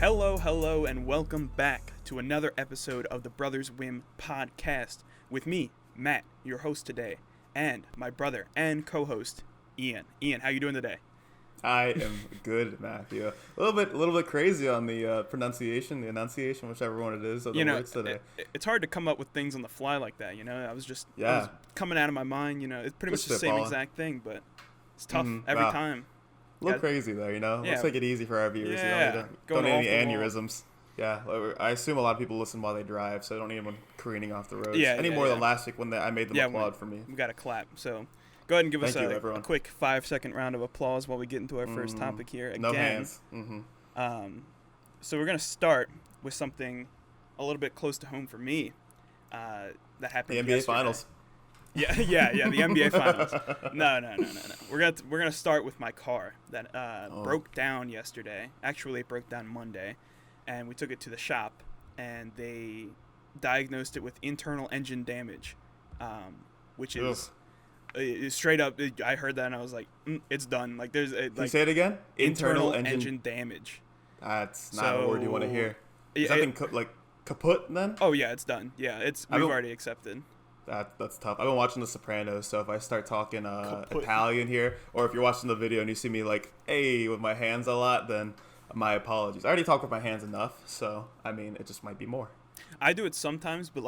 Hello, and welcome back to another episode of the Brothers Whimm podcast with me, Matt, your host today, and my brother and co-host, Ian. Ian, how you doing today? I am good, Matthew. A little bit crazy on the the enunciation, whichever one it is, of the words today. It's hard to come up with things on the fly like that, I was coming out of my mind, it's pretty much the same exact thing, but it's tough every time. A little crazy though, Yeah. Let's make it easy for our viewers. Yeah. Don't need any aneurysms. Yeah, I assume a lot of people listen while they drive, so they don't need anyone careening off the roads. More than last week when I made them applaud for me. We got to clap. So go ahead and give us a quick 5-second round of applause while we get into our first topic here. Again, no hands. So we're going to start with something a little bit close to home for me that happened yesterday. The NBA Finals. Yeah, the NBA Finals. No. We're gonna start with my car that broke down yesterday. Actually, it broke down Monday, and we took it to the shop, and they diagnosed it with internal engine damage, which is straight up. I heard that and I was like, it's done. Like there's Can you say it again? Internal engine damage. That's not a word you want to hear. Is something kaput then? Oh yeah, it's done. Yeah, we've already accepted. That's tough. I've been watching The Sopranos, so if I start talking Italian here, or if you're watching the video and you see me like, hey, with my hands a lot, then my apologies. I already talk with my hands enough, so, it just might be more. I do it sometimes, but,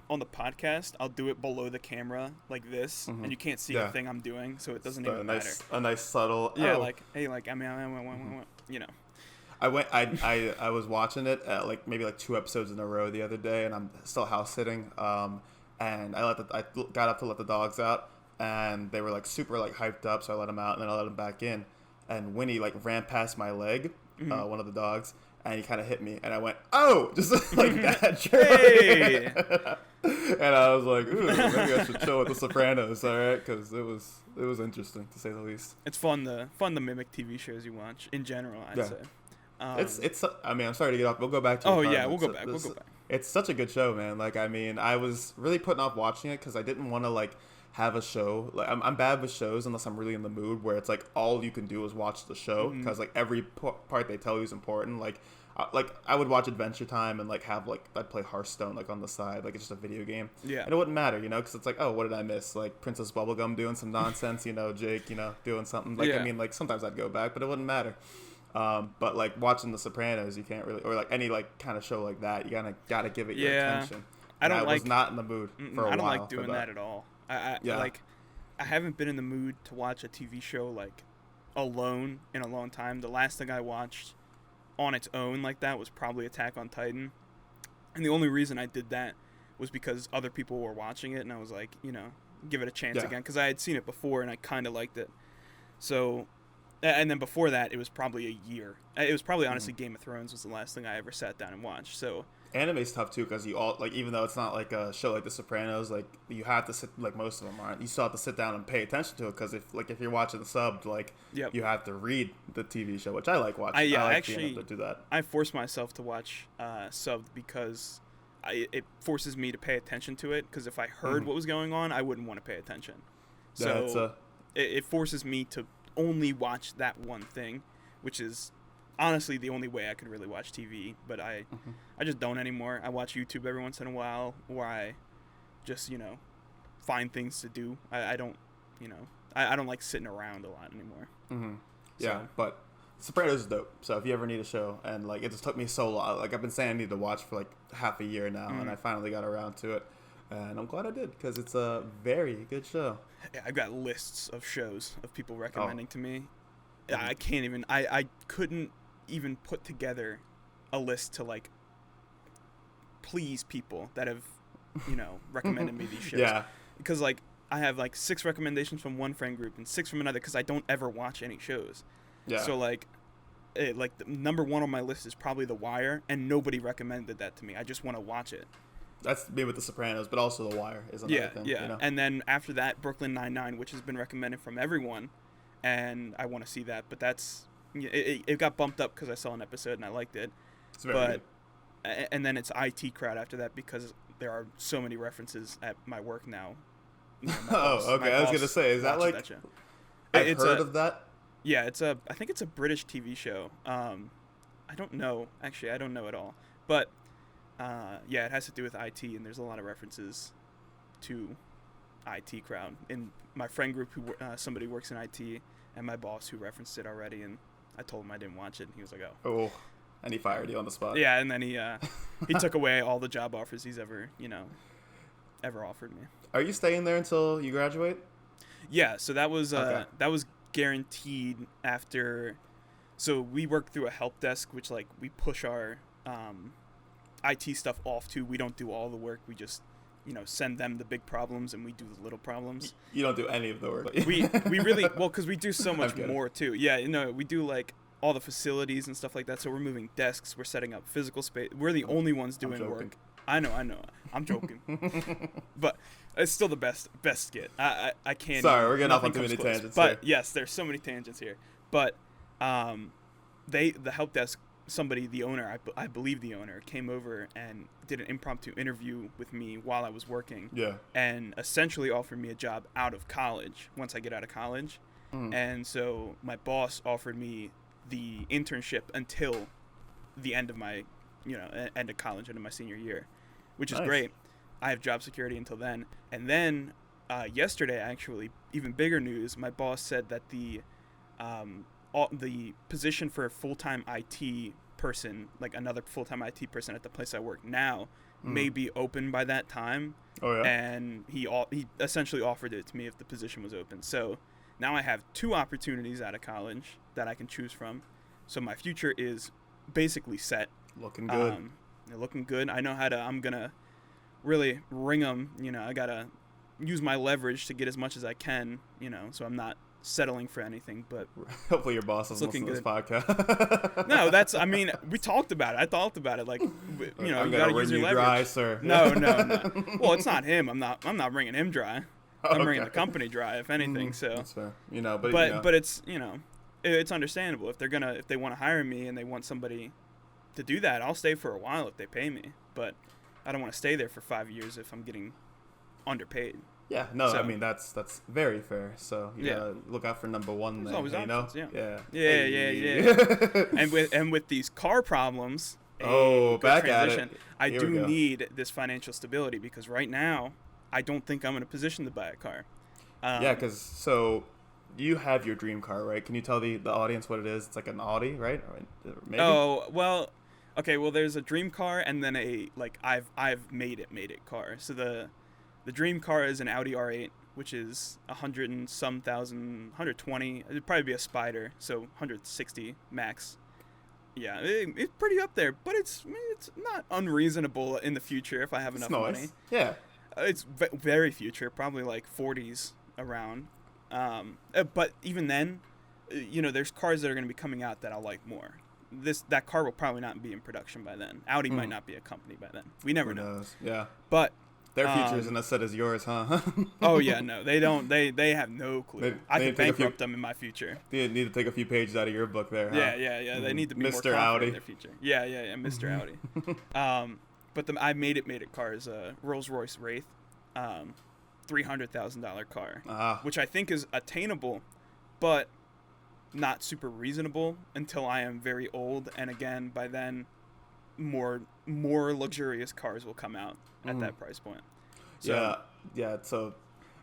on the podcast, I'll do it below the camera like this, and you can't see the thing I'm doing, so it doesn't even matter. A nice subtle... Yeah, hey, I was watching it at, maybe 2 episodes in a row the other day, and I'm still house sitting, and I got up to let the dogs out, and they were super hyped up, so I let them out, and then I let them back in, and Winnie ran past my leg, one of the dogs, and he kind of hit me, and I went, oh, just that jerk. Hey! And I was like, ooh, maybe I should chill with The Sopranos, all right, because it was interesting to say the least. It's fun to mimic TV shows you watch in general. I'd say. It's. I'm sorry to get off. We'll go back to. We'll go back. It's such a good show, man. I was really putting off watching it because I didn't want to have a show. I'm bad with shows unless I'm really in the mood where it's all you can do is watch the show because every part they tell you is important. I would watch Adventure Time and have I'd play Hearthstone on the side it's just a video game. Yeah. And it wouldn't matter, because it's oh, what did I miss? Princess Bubblegum doing some nonsense, Jake, doing something. Sometimes I'd go back, but it wouldn't matter. But watching The Sopranos, you can't really, or any kind of show like that, you gotta give it your attention. I was not in the mood for a while. I don't like doing that at all. I haven't been in the mood to watch a TV show alone in a long time. The last thing I watched on its own like that was probably Attack on Titan, and the only reason I did that was because other people were watching it, and I was give it a chance again because I had seen it before and I kind of liked it. So. And then before that, it was probably a year. It was probably, honestly, Game of Thrones was the last thing I ever sat down and watched. So anime's tough, too, because you all, even though it's not a show like The Sopranos, you have to sit, most of them aren't. You still have to sit down and pay attention to it, because if you're watching the subbed, you have to read the TV show, which I like watching. I like being able to do that. I force myself to watch subbed because it forces me to pay attention to it, because if I heard what was going on, I wouldn't want to pay attention. So it forces me to only watch that one thing, which is honestly the only way I could really watch TV, but I just don't anymore. I watch YouTube every once in a while, or I just find things to do. I don't I don't like sitting around a lot anymore. But Sopranos is dope, so if you ever need a show, and it just took me so long, I've been saying I need to watch for half a year now, and I finally got around to it. And I'm glad I did, because it's a very good show. I've got lists of shows of people recommending to me. I can't even... I couldn't even put together a list to, please people that have, recommended me these shows. Yeah. Because, I have, 6 recommendations from one friend group and 6 from another, because I don't ever watch any shows. Yeah. So, the number 1 on my list is probably The Wire, and nobody recommended that to me. I just want to watch it. That's me with The Sopranos, but also The Wire is another thing. Yeah. And then after that, Brooklyn Nine-Nine, which has been recommended from everyone, and I want to see that. But it got bumped up because I saw an episode and I liked it. It's very good. And then it's IT Crowd after that, because there are so many references at my work now. Okay. I was gonna say, is that that I've heard of that? Yeah, I think it's a British TV show. I don't know. Actually, I don't know at all. But yeah, it has to do with IT, and there's a lot of references to IT crowd. In my friend group, somebody works in IT, and my boss who referenced it already, and I told him I didn't watch it, and he was like, oh, and he fired you on the spot. Yeah, and then he took away all the job offers he's ever offered me. Are you staying there until you graduate? Yeah, so that was guaranteed after. So we work through a help desk, which like we push our IT stuff off to. We don't do all the work. We just send them the big problems, and we do the little problems. You don't do any of the work. we really because we do so much more too. Yeah, we do like all the facilities and stuff like that. So we're moving desks. We're setting up physical space. We're the only ones doing work. I know. I'm joking, but it's still the best skit. I can't. Sorry, we're getting off on too many tangents. But yes, there's so many tangents here. But the help desk. Somebody, the owner, I believe the owner, came over and did an impromptu interview with me while I was working. Yeah. And essentially offered me a job out of college once I get out of college. And so my boss offered me the internship until the end of my, end of college, end of my senior year, which is great. I have job security until then. And then yesterday, actually, even bigger news, my boss said that the position for a full-time IT person, like another full-time IT person at the place I work now, may be open by that time. Oh yeah. And he essentially offered it to me if the position was open. So now I have 2 opportunities out of college that I can choose from. So my future is basically set. Looking good. Looking good. I know I'm gonna really ring them. I gotta use my leverage to get as much as I can. So I'm not settling for anything, but hopefully your boss doesn't listen to this podcast. No, we talked about it. I thought about it, like, you gotta use your leverage. Dry, sir. No. Well, it's not him. I'm not bringing him dry. I'm bringing the company dry, if anything. So that's fair. But it's it's understandable if they want to hire me and they want somebody to do that. I'll stay for a while if they pay me, but I don't want to stay there for 5 years if I'm getting underpaid. Yeah, no, so, that's very fair. So you gotta look out for number one. There's then, always options, Yeah. And with these car problems, back at it. I do need this financial stability because right now I don't think I'm in a position to buy a car. Because you have your dream car, right? Can you tell the audience what it is? It's like an Audi, right? Maybe? Oh well, okay. Well, there's a dream car and then I've made it car. So the dream car is an Audi R8, which is 100 and some thousand, 120. It'd probably be a Spider, so 160 max. Yeah, it's pretty up there, but it's not unreasonable in the future if I have enough money. Yeah. It's very future, probably like 40s around. But even then, there's cars that are going to be coming out that I'll like more. That car will probably not be in production by then. Audi might not be a company by then. We never know. Yeah. But their future isn't as set as yours, huh? Oh yeah, no, they don't. They have no clue. I can bankrupt them in my future. They need to take a few pages out of your book there, huh? Yeah. They need to be Mr. more confident Audi. in their future. Yeah, Mr. Audi. But I made it car is a Rolls-Royce Wraith, $300,000 car, which I think is attainable, but not super reasonable until I am very old, and again by then, more luxurious cars will come out at that price point. So, yeah. So,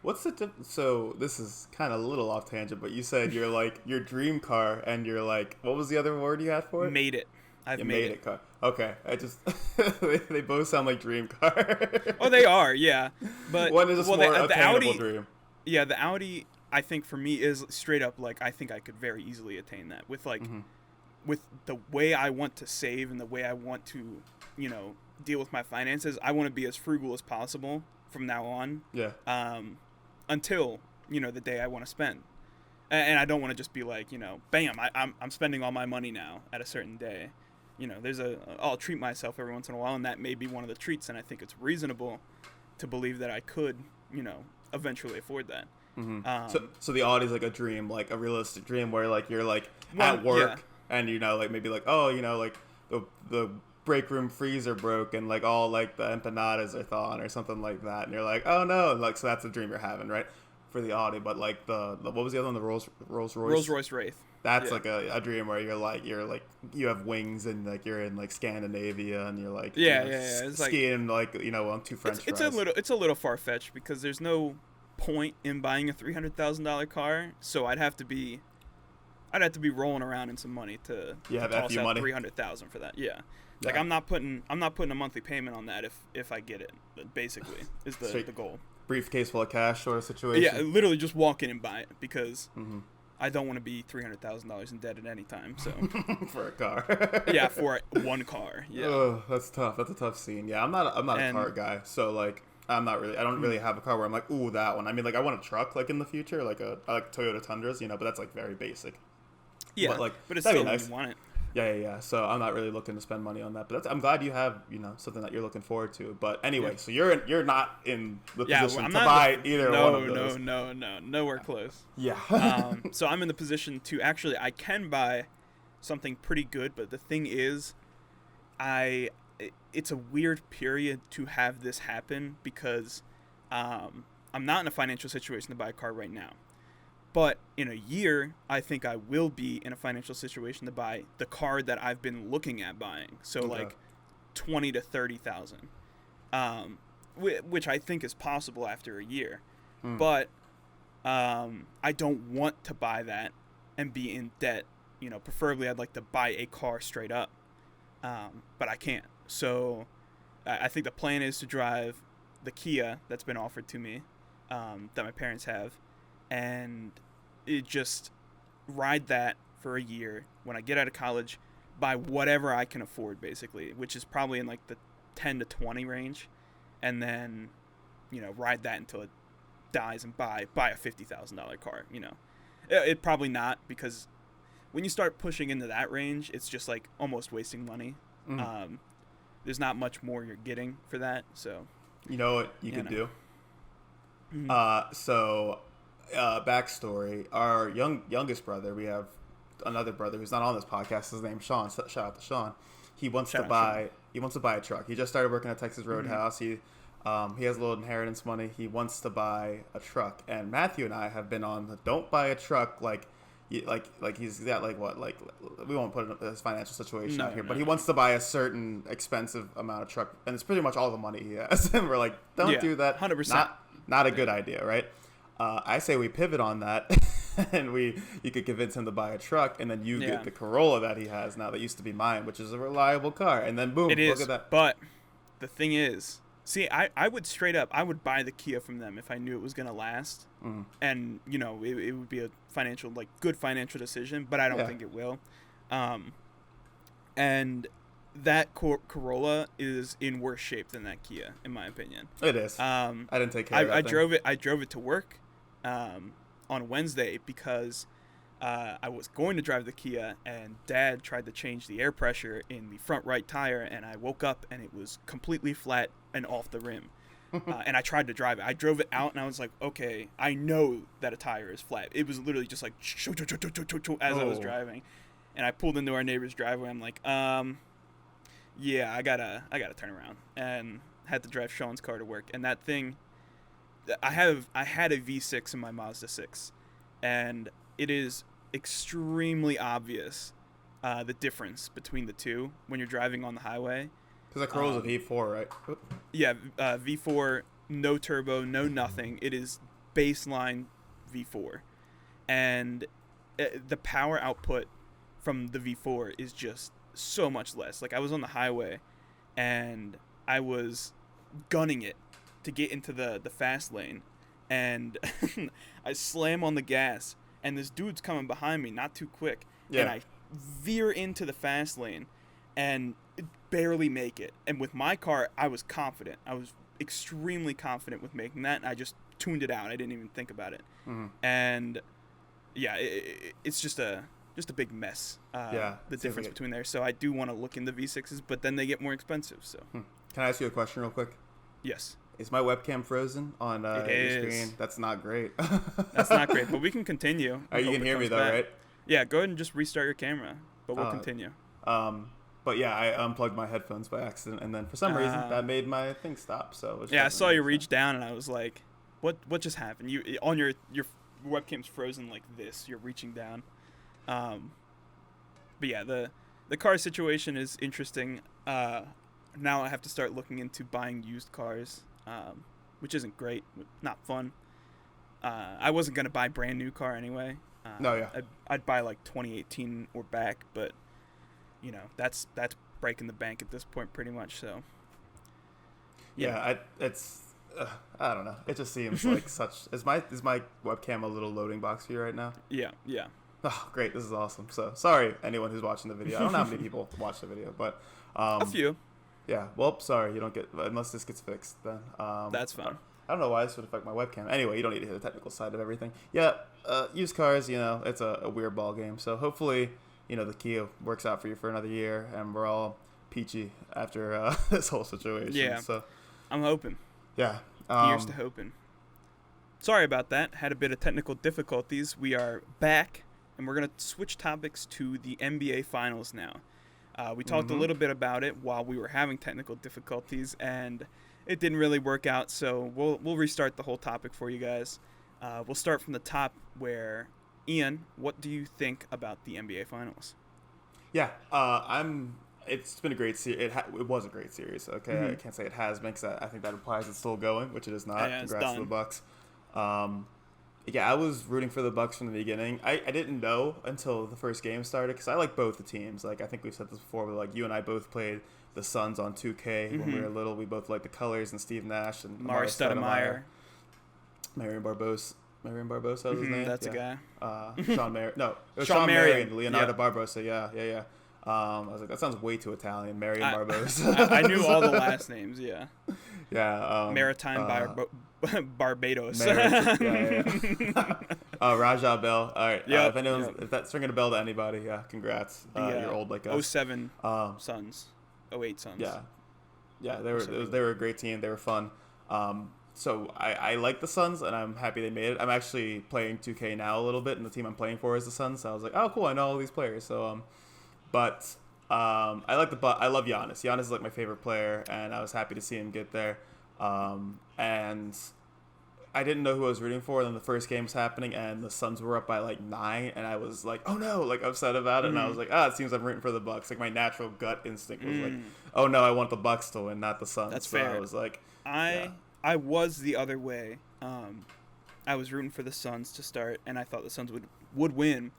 what's the so this is kind of a little off tangent, but you said you're like your dream car, and you're like, what was the other word you had for it? Made it. I've made it. Car. Okay, I just they both sound like dream car. Oh, they are, yeah. But one is a more attainable dream. Yeah, the Audi, I think for me is straight up like I think I could very easily attain that with like with the way I want to save and the way I want to, deal with my finances. I want to be as frugal as possible from now on. Yeah. Until the day I want to spend, and I don't want to just be like bam, I'm spending all my money now at a certain day. I'll treat myself every once in a while, and that may be one of the treats, and I think it's reasonable to believe that I could, eventually afford that. So the Audi's like a dream, like a realistic dream where like you're like at work and like maybe like like the break room freezer broke and like all like the empanadas are thawing or something like that, and you're like, oh no, like so that's the dream you're having, right? for the Audi, but like the what was the other one? The Rolls Royce. Rolls Royce Wraith. That's like a dream where you're like you have wings and like you're in like Scandinavia and you're like It's skiing like on two French fries. It's a little far fetched because there's no point in buying a $300,000 car, so I'd have to be rolling around in some money to toss out $300,000 for that. Yeah. Like I'm not putting a monthly payment on that if I get it. Basically, is the goal. Briefcase full of cash sort of situation. Yeah, literally just walk in and buy it because I don't want to be $300,000 in debt at any time. So for a car. Yeah, for one car. Yeah. Oh, that's tough. That's a tough scene. Yeah, I'm not a car guy. So like I don't really have a car where I'm like, ooh, that one. I mean, like I want a truck like in the future, I like Toyota Tundras, but that's like very basic. Yeah, but it's still nice. You want it. Yeah. So I'm not really looking to spend money on that, but I'm glad you have something that you're looking forward to. But anyway, so you're not in the position to buy either one of those. No, nowhere close. Yeah. So I'm in the position to actually I can buy something pretty good, but the thing is, it's a weird period to have this happen because I'm not in a financial situation to buy a car right now. But in a year, I think I will be in a financial situation to buy the car that I've been looking at buying. So like 20 to 30,000, which I think is possible after a year. But I don't want to buy that and be in debt. Preferably I'd like to buy a car straight up, but I can't. So I think the plan is to drive the Kia that's been offered to me, that my parents have, and just ride that for a year. When I get out of college, buy whatever I can afford, basically, which is probably in like the 10 to 20 range, and then ride that until it dies and buy a $50,000 car. It probably not, because when you start pushing into that range, it's just like almost wasting money. There's not much more you're getting for that. So you know what you could do? Backstory: our youngest brother, we have another brother who's not on this podcast. His name's Sean. Shout out to Sean. He wants to buy a truck. He just started working at Texas Roadhouse. He has a little inheritance money. He wants to buy a truck. And Matthew and I have been on the don't buy a truck like he's got like we won't put his financial situation out here, but he wants to buy a certain expensive amount of truck, and it's pretty much all the money he has. And we're like, don't do that. 100%. Not a good idea, right? I say we pivot on that, and you could convince him to buy a truck, and then you get the Corolla that he has now that used to be mine, which is a reliable car, and then boom, look at that. But the thing is, see, I would straight up, I would buy the Kia from them if I knew it was gonna last, and it would be a good financial decision, but I don't think it will, and that Corolla is in worse shape than that Kia, in my opinion. It is. I didn't take care of that. I drove it to work on Wednesday because I was going to drive the Kia, and Dad tried to change the air pressure in the front right tire, and I woke up and it was completely flat and off the rim. And I tried to drive it. I drove it out, and I was like, okay, I know that a tire is flat. It was literally just like as I was driving, and I pulled into our neighbor's driveway. I'm like, yeah, I gotta turn around, and had to drive Sean's car to work. And that thing, I had a V6 in my Mazda 6, and it is extremely obvious the difference between the two when you're driving on the highway. Because the Corolla's a V4, right? Yeah, V4, no turbo, no nothing. It is baseline V4, and the power output from the V4 is just so much less. Like, I was on the highway, and I was gunning it to get into the fast lane, and I slam on the gas, and this dude's coming behind me, not too quick, and I veer into the fast lane, and barely make it. And with my car, I was confident. I was extremely confident with making that, and I just tuned it out. I didn't even think about it. And yeah, it's just a big mess. The difference between there. So I do want to look into V6s, but then they get more expensive. So Can I ask you a question real quick? Yes. Is my webcam frozen on your screen? That's not great. That's not great, but we can continue. You can hear me though, right? Yeah, go ahead and just restart your camera, but we'll continue. But yeah, I unplugged my headphones by accident, and then for some reason that made my thing stop. So I saw you reach down, and I was like, What just happened? You on your webcam's frozen like this. You're reaching down. But yeah, the car situation is interesting. Now I have to start looking into buying used cars, which isn't great, not fun. I wasn't gonna buy a brand new car anyway. No, yeah. I'd buy like 2018 or back, but that's breaking the bank at this point pretty much. So yeah, I don't know. It just seems like such. Is my webcam a little loading box for you right now? Yeah. Oh, great! This is awesome. So sorry, anyone who's watching the video. I don't know how many people watch the video, but a few. Yeah. Well, sorry, you don't get unless this gets fixed. Then that's fine. I don't know why this would affect my webcam. Anyway, you don't need to hear the technical side of everything. Yeah, used cars. It's a weird ball game. So hopefully, the Kia works out for you for another year, and we're all peachy after this whole situation. Yeah. So I'm hoping. Yeah. Here's to hoping. Sorry about that. Had a bit of technical difficulties. We are back, and we're going to switch topics to the NBA Finals now. We talked a little bit about it while we were having technical difficulties, and it didn't really work out, so we'll restart the whole topic for you guys. We'll start from the top where, Ian, what do you think about the NBA Finals? Yeah, it's been a great series. It was a great series. Okay, I can't say it has been because I think that implies it's still going, which it is not. Yeah, Congrats to the Bucks. Yeah, I was rooting for the Bucks from the beginning. I didn't know until the first game started because I like both the teams. Like I think we've said this before, but like you and I both played the Suns on 2K when we were little. We both liked the colors and Steve Nash and Amari Stoudemire. Marion Barbosa was his name. That's a guy. Sean Marion. No, it was Sean Marion. Leonardo Barbosa. Yeah. I was like, that sounds way too Italian. Marion Barbosa. I knew all the last names. Yeah. Yeah. Maritime Barbados. Raja Bell. All right. Yep. If that's ringing a bell to anybody, yeah, congrats. You're old like us. 07 Suns. 08 Suns. Yeah. They were a great team. They were fun. So I like the Suns, and I'm happy they made it. I'm actually playing 2K now a little bit, and the team I'm playing for is the Suns. So I was like, oh, cool. I know all these players. So I love Giannis. Giannis is like my favorite player, and I was happy to see him get there. And I didn't know who I was rooting for. And then the first game was happening, and the Suns were up by like 9, and I was like, oh no, like upset about it. And I was like, it seems I'm rooting for the Bucks. Like my natural gut instinct was like, oh no, I want the Bucks to win, not the Suns. That's so fair. I was like, I was the other way. I was rooting for the Suns to start, and I thought the Suns would win.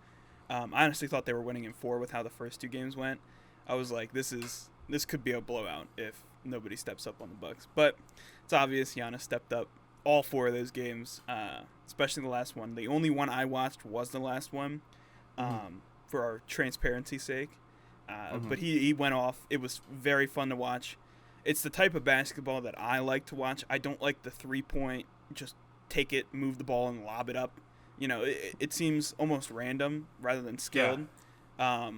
I honestly thought they were winning in 4 with how the first 2 games went. I was like, this could be a blowout if nobody steps up on the Bucks. But it's obvious Giannis stepped up all 4 of those games, especially the last one. The only one I watched was the last one, for our transparency's sake. But he went off. It was very fun to watch. It's the type of basketball that I like to watch. I don't like the 3-point, just take it, move the ball, and lob it up. It seems almost random rather than skilled. Yeah.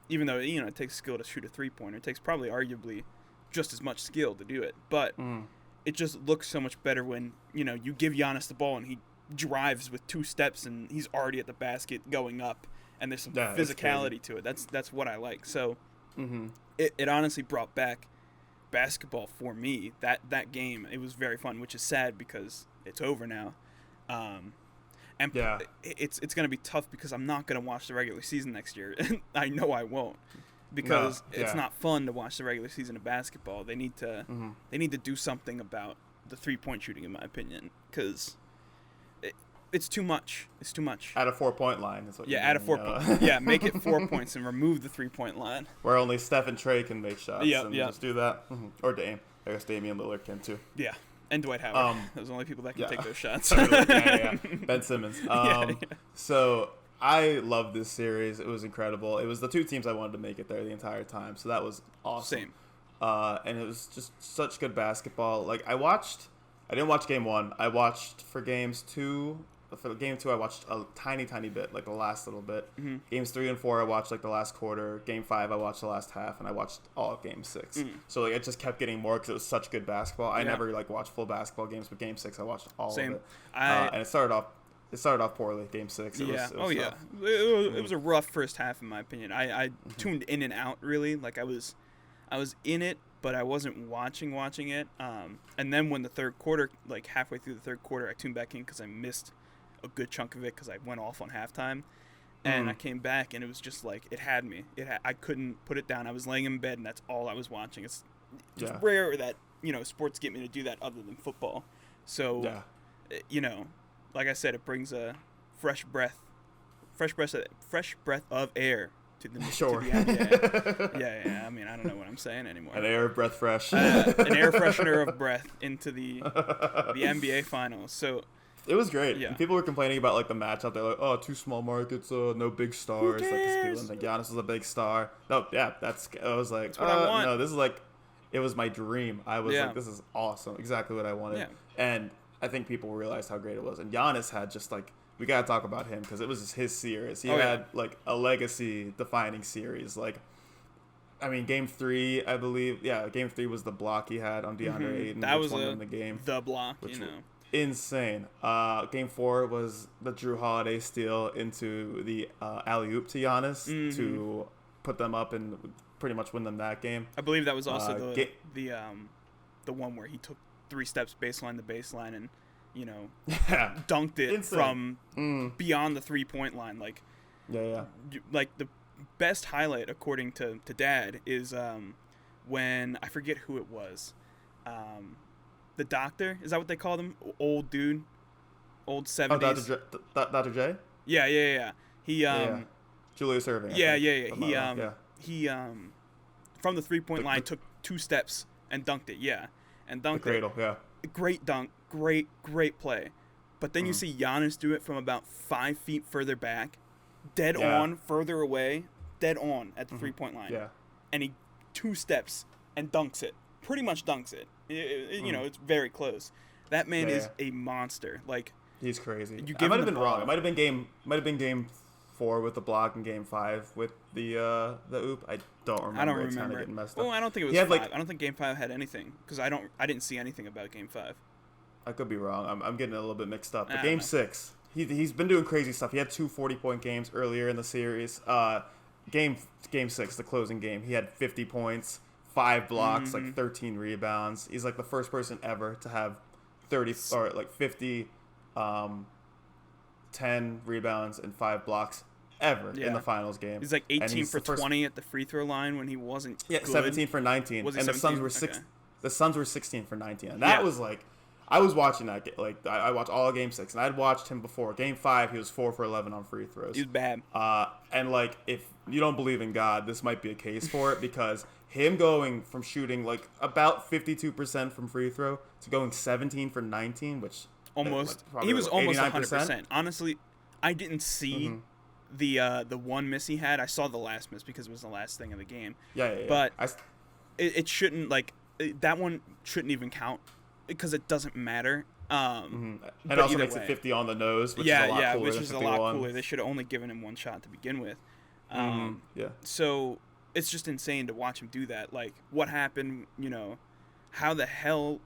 Even though, it takes skill to shoot a 3-pointer. It takes probably arguably just as much skill to do it. But it just looks so much better when, you give Giannis the ball and he drives with 2 steps and he's already at the basket going up. And there's some physicality to it. That's what I like. So it honestly brought back basketball for me. That game, it was very fun, which is sad because it's over now. It's going to be tough because I'm not going to watch the regular season next year. I know I won't because it's not fun to watch the regular season of basketball. They need to do something about the 3-point shooting, in my opinion, because it's too much. It's too much. At a 4-point line is what you mean, at a 4-point. Yeah, make it 4 points and remove the 3-point line. Where only Steph and Trey can make shots. Just do that. Or Dame. I guess Damian Lillard can too. Yeah. And Dwight Howard. Those are the only people that can take those shots. Ben Simmons. So I love this series. It was incredible. It was the 2 teams I wanted to make it there the entire time. So that was awesome. Same. And it was just such good basketball. Like I didn't watch game 1. I watched for games 2. For game 2, I watched a tiny bit, like the last little bit. Games 3 and 4, I watched like the last quarter. Game 5, I watched the last half, and I watched all of game 6. So like it just kept getting more because it was such good basketball. I never like watched full basketball games, but game 6, I watched all of it. And it started off poorly. Game 6. It was a rough first half in my opinion. I tuned in and out really. Like I was in it, but I wasn't watching it. And then when the third quarter, like halfway through the third quarter, I tuned back in because I missed a good chunk of it because I went off on halftime. And I came back, and it was just like, it had me. I couldn't put it down. I was laying in bed, and that's all I was watching. It's just rare that, sports get me to do that other than football. So, like I said, it brings a fresh breath of air to the NBA. Yeah. I mean, I don't know what I'm saying anymore. An air of breath fresh. An air freshener of breath into the NBA finals. So it was great. Yeah. And people were complaining about like the matchup. They're like, "Oh, too small markets, no big stars." Who Like, 'cause cares? people think Giannis is a big star. No, yeah, I was like, that's what I want. No, this is like, it was my dream. I was Yeah. like, this is awesome, exactly what I wanted. Yeah. And I think people realized how great it was. And Giannis had just like, we gotta talk about him because it was just his series. He had like a legacy-defining series. Like, I mean, Game 3, I believe. Yeah, Game 3 was the block he had on DeAndre Ayton. That was the game. The block, Insane. Game 4 was the Drew Holiday steal into the alley-oop to Giannis to put them up and pretty much win them that game. I believe that was also the one where he took 3 steps baseline to baseline and dunked it from beyond the 3-point line. Like, like the best highlight according to Dad is when, I forget who it was, the doctor, is that what they called him? Old dude, old 70s. Oh, Dr. J? Yeah. He Julius Erving. He from the 3-point line took 2 steps and dunked it. And dunked the cradle, it. Great dunk, great play. But then you see Giannis do it from about 5 feet further back, dead on, further away, dead on at the 3-point line. Yeah. And he 2 steps and dunks it. Pretty much dunks it. It's very close. That man is a monster. Like, he's crazy. I might have been wrong. It might have been game 4 with the block and game 5 with the oop. I don't remember. I don't It's remember. Getting messed up. Well, I don't think it was 5. I don't think game 5 had anything because I didn't see anything about game 5. I could be wrong. I'm getting a little bit mixed up. But game 6, he's been doing crazy stuff. He had 2 40-point games earlier in the series. Game 6, the closing game, he had 50 points, 5 blocks, like 13 rebounds. He's like the first person ever to have 50, 10 rebounds and 5 blocks ever in the finals game. He's like 18 for 20 at the free throw line when he wasn't good. 17 for 19. Was he and 17? The Suns were 16 for 19. And that was like, I was watching that. Like, I watched all of game 6, and I'd watched him before. Game 5, he was 4 for 11 on free throws. He was bad. And like, if you don't believe in God, this might be a case for it because him going from shooting like about 52% from free throw to going 17 for 19, which he was almost 100%. Honestly, I didn't see the one miss he had. I saw the last miss because it was the last thing of the game. Yeah. But it shouldn't, like, that one shouldn't even count because it doesn't matter. And also makes it 50 on the nose, which is a lot cooler. Which is a lot cooler. They should have only given him one shot to begin with. So it's just insane to watch him do that. Like, what happened? How the hell?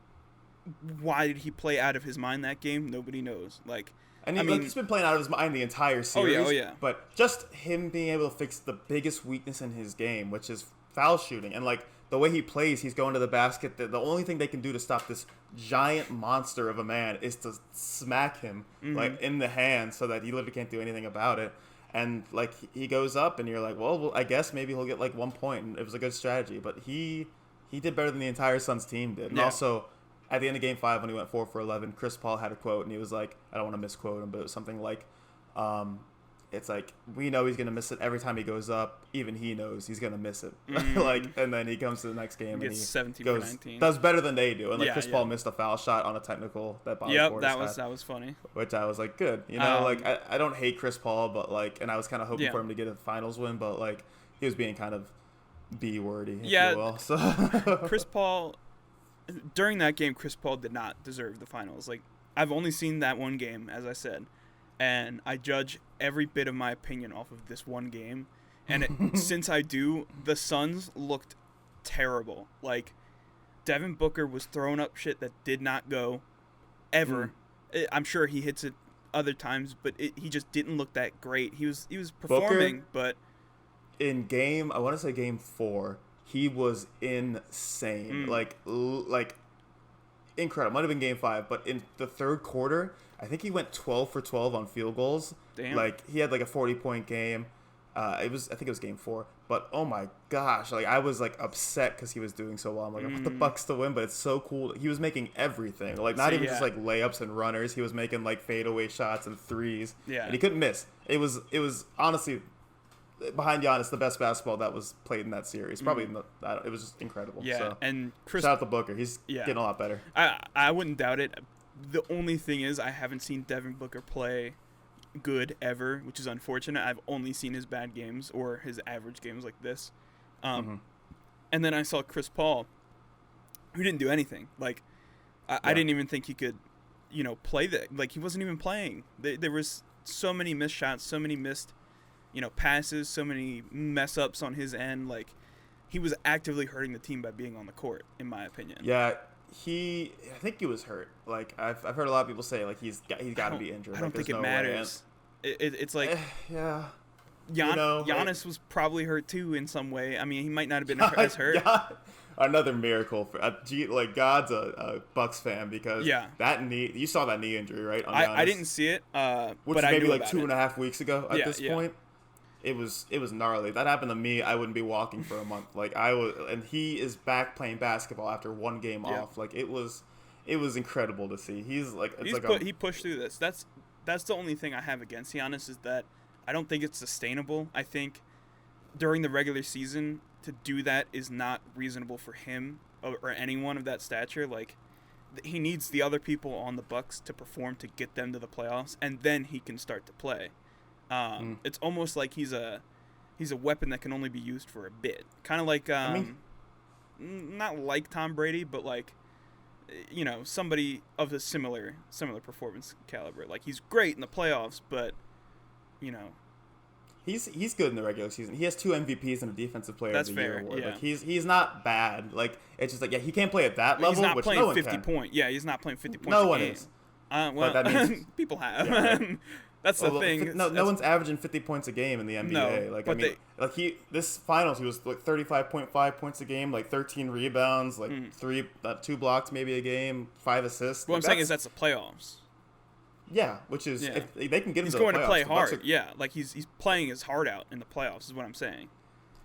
Why did he play out of his mind that game? Nobody knows. Like, he's been playing out of his mind the entire series. Oh yeah. But just him being able to fix the biggest weakness in his game, which is foul shooting, and like the way he plays, he's going to the basket. The only thing they can do to stop this giant monster of a man is to smack him like in the hand, so that he literally can't do anything about it. And like he goes up, and you're like, well, I guess maybe he'll get like 1 point, and it was a good strategy. But he did better than the entire Suns team did. And also, at the end of game 5, when he went 4 for 11, Chris Paul had a quote, and he was like, I don't want to misquote him, but it was something like, it's like, we know he's going to miss it every time he goes up. Even he knows he's going to miss it. And then he comes to the next game and he 17 goes, for 19. does better than they do. And like Chris Paul missed a foul shot on a technical that Bobby Portis that was funny. Which I was like, good. I don't hate Chris Paul, but like, and I was kind of hoping for him to get a finals win, but like, he was being kind of B-wordy, if you will. So Chris Paul, during that game, Chris Paul did not deserve the finals. Like, I've only seen that one game, as I said, and I judge every bit of my opinion off of this one game. And since I do, the Suns looked terrible. Like, Devin Booker was throwing up shit that did not go ever. I'm sure he hits it other times, but he just didn't look that great. He was performing, Booker, but in I want to say game 4, he was insane. Like incredible. Might have been game 5, but in the third quarter, I think he went 12 for 12 on field goals. Damn. Like he had like a 40-point game. I think it was game 4, but oh my gosh, like I was like upset because he was doing so well. I'm like, I want the Bucks to win, but it's so cool. He was making everything, like not even just like layups and runners. He was making like fadeaway shots and threes, and he couldn't miss. It was honestly, behind Giannis, the best basketball that was played in that series. Probably, it was just incredible. Yeah, so, and shout out to Booker. He's getting a lot better. I wouldn't doubt it. The only thing is, I haven't seen Devin Booker play good ever, which is unfortunate. I've only seen his bad games or his average games like this. And then I saw Chris Paul, who didn't do anything. Like, I didn't even think he could, play that. Like, he wasn't even playing. There was so many missed shots, so many missed, passes, so many mess ups on his end. Like, he was actively hurting the team by being on the court, in my opinion. Yeah. I think he was hurt. Like I've heard a lot of people say like he's got to be injured. I don't think it matters. It's like Giannis was probably hurt too in some way. I mean, he might not have been as hurt. Another miracle for like God's a Bucks fan because that knee, you saw that knee injury, right? On I didn't see it, which but was maybe I knew like 2.5 weeks ago at this point. It was gnarly. That happened to me. I wouldn't be walking for a month. Like I was, and he is back playing basketball after one game off. Like it was incredible to see. He pushed through this. That's the only thing I have against Giannis is that I don't think it's sustainable. I think during the regular season to do that is not reasonable for him or anyone of that stature. Like he needs the other people on the Bucks to perform to get them to the playoffs, and then he can start to play. It's almost like he's a weapon that can only be used for a bit. Kind of like not like Tom Brady, but like somebody of a similar performance caliber. Like he's great in the playoffs, but he's good in the regular season. He has 2 MVPs and a Defensive Player of the Year award. Yeah. Like he's not bad. Like it's just like he can't play at that level. He's not which playing no 50 points. Yeah, he's not playing 50 points. No one game. is. Well, that means, people have. That's the thing. No one's averaging 50 points a game in the NBA. No, like I mean, this finals he was like 35.5 points a game, like 13 rebounds, like 2 blocks maybe a game, 5 assists. What I'm saying is that's the playoffs. Yeah, which is if they can get him he's to going the playoffs, to play hard. Like he's playing his heart out in the playoffs is what I'm saying.